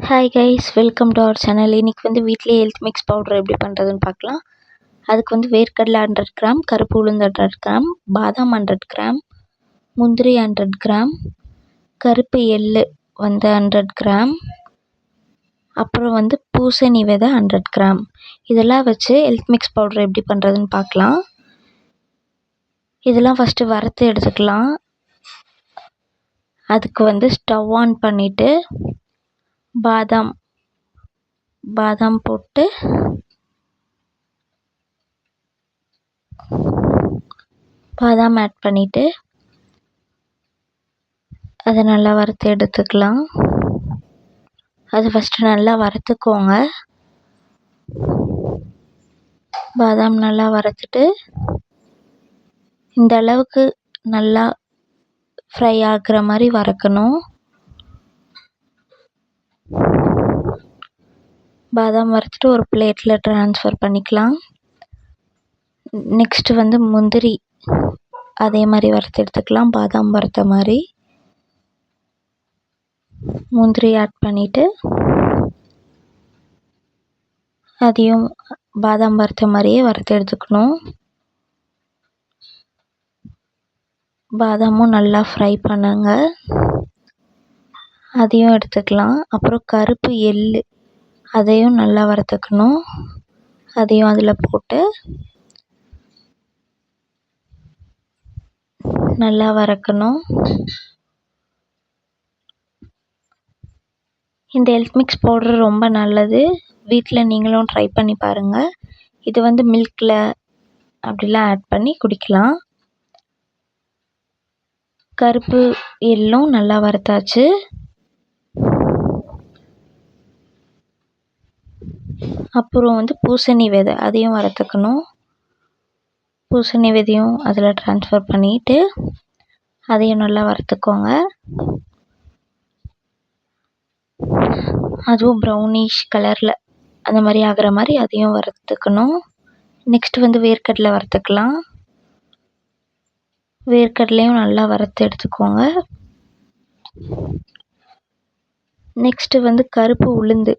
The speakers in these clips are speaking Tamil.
Hi guys, welcome to our channel. இன்றைக்கி வந்து வீட்டிலே ஹெல்த் மிக்ஸ் பவுடர் எப்படி பண்ணுறதுன்னு பார்க்கலாம். அதுக்கு வந்து வேர்க்கடலை 100 கிராம், கருப்பு உளுந்து 100 கிராம், பாதாம் 100 கிராம், முந்திரி 100 கிராம், கருப்பு எள்ளு வந்து 100 கிராம், அப்புறம் வந்து பூசணி விதை 100 கிராம். இதெல்லாம் வச்சு ஹெல்த் மிக்ஸ் பவுடர் எப்படி பண்ணுறதுன்னு பார்க்கலாம். இதெல்லாம் ஃபஸ்ட்டு வறுத்து எடுத்துக்கலாம். அதுக்கு வந்து ஸ்டவ் ஆன் பண்ணிவிட்டு பாதாம் போட்டு பாதாம் ஆட் பண்ணிவிட்டு அதை நல்லா வறுத்து எடுத்துக்கலாம். அது ஃபஸ்ட்டு நல்லா வறுத்துக்கோங்க. பாதாம் நல்லா வறுத்துட்டு இந்த அளவுக்கு நல்லா ஃப்ரை ஆகுற மாதிரி வறுக்கணும். பாதாம் வறுத்துட்டு ஒரு பிளேட்டில் ட்ரான்ஸ்ஃபர் பண்ணிக்கலாம். நெக்ஸ்ட்டு வந்து முந்திரி அதே மாதிரி வறுத்து எடுத்துக்கலாம். பாதாம் வறுத்த மாதிரி முந்திரி ஆட் பண்ணிவிட்டு அதையும் பாதாம் வறுத்த மாதிரியே வறுத்து எடுத்துக்கணும். பாதாமும் நல்லா ஃப்ரை பண்ணுங்க, அதையும் எடுத்துக்கலாம். அப்புறம் கருப்பு எள்ளு அதையும் நல்லா வறுத்துக்கணும். அதையும் அதில் போட்டு நல்லா வறுக்கணும். இந்த ஹெல்த் மிக்ஸ் பவுடர் ரொம்ப நல்லது. வீட்டில் நீங்களும் ட்ரை பண்ணி பாருங்கள். இது வந்து மில்கில் அப்படிலாம் ஆட் பண்ணி குடிக்கலாம். கருப்பு எள்ளும் நல்லா வறுத்தாச்சு. அப்புறம் வந்து பூசணி விதை அதையும் வறுத்துக்கணும். பூசணி விதையும் அதில் ட்ரான்ஸ்ஃபர் பண்ணிவிட்டு அதையும் நல்லா வறுத்துக்கோங்க. அதுவும் ப்ரௌனிஷ் கலரில் அந்த மாதிரி ஆகிற மாதிரி அதையும் வறுத்துக்கணும். நெக்ஸ்ட் வந்து வேர்க்கடலை வறுத்துக்கலாம். வேர்க்கடலையும் நல்லா வறுத்து எடுத்துக்கோங்க. நெக்ஸ்ட்டு வந்து கருப்பு உளுந்து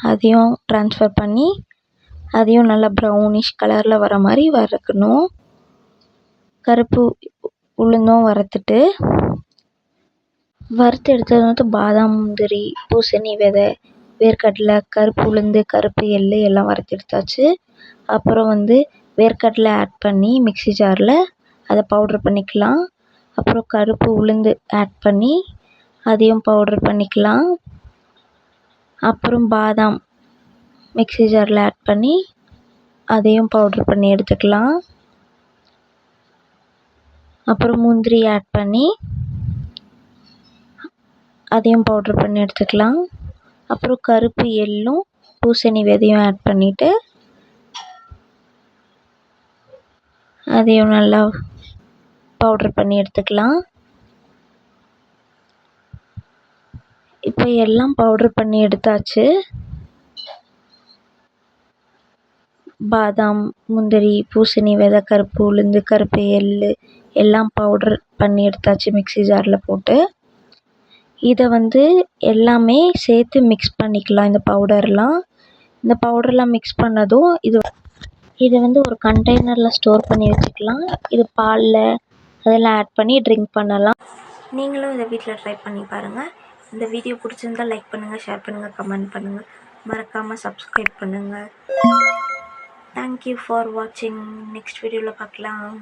அதையும் ட்ரான்ஸ்ஃபர் பண்ணி அதையும் நல்லா ப்ரௌனிஷ் கலரில் வர மாதிரி வறுக்கணும். கருப்பு உளுந்தும் வறுத்துட்டு வறுத்து எடுத்தது வந்து பாதாம், முந்திரி, பூசணி விதை, வேர்க்கடலை, கருப்பு உளுந்து, கருப்பு எள்ளு எல்லாம் வறுத்து எடுத்தாச்சு. அப்புறம் வந்து வேர்க்கடலை ஆட் பண்ணி மிக்ஸி ஜாரில் அதை பவுட்ரு பண்ணிக்கலாம். அப்புறம் கருப்பு உளுந்து ஆட் பண்ணி அதையும் பவுட்ரு பண்ணிக்கலாம். அப்புறம் பாதாம் மிக்ஸி ஜாரில் ஆட் பண்ணி அதையும் பவுட்ரு பண்ணி எடுத்துக்கலாம். அப்புறம் முந்திரி ஆட் பண்ணி அதையும் பவுட்ரு பண்ணி எடுத்துக்கலாம். அப்புறம் கருப்பு எள்ளும் பூசணி விதையும் ஆட் பண்ணிவிட்டு அதையும் நல்லா பவுட்ரு பண்ணி எடுத்துக்கலாம். இப்போ எல்லாம் பவுட்ரு பண்ணி எடுத்தாச்சு. பாதாம், முந்திரி, பூசணி விதை, கருப்பு உளுந்து, கருப்பு எள்ளு எல்லாம் பவுட்ரு பண்ணி எடுத்தாச்சு மிக்ஸி ஜாரில் போட்டு. இதை வந்து எல்லாமே சேர்த்து மிக்ஸ் பண்ணிக்கலாம். இந்த பவுடர்லாம் மிக்ஸ் பண்ணதும் இதை வந்து ஒரு கண்டெய்னரில் ஸ்டோர் பண்ணி வச்சுக்கலாம். இது பாலில் அதெல்லாம் ஆட் பண்ணி ட்ரிங்க் பண்ணலாம். நீங்களும் இதை வீட்டில் ட்ரை பண்ணி பாருங்கள். இந்த வீடியோ பிடிச்சிருந்தால் லைக் பண்ணுங்கள், ஷேர் பண்ணுங்கள், கமெண்ட் பண்ணுங்கள், மறக்காமல் சப்ஸ்கிரைப் பண்ணுங்கள். தேங்க்யூ ஃபார் வாட்சிங். நெக்ஸ்ட் வீடியோவில் பார்க்கலாம்.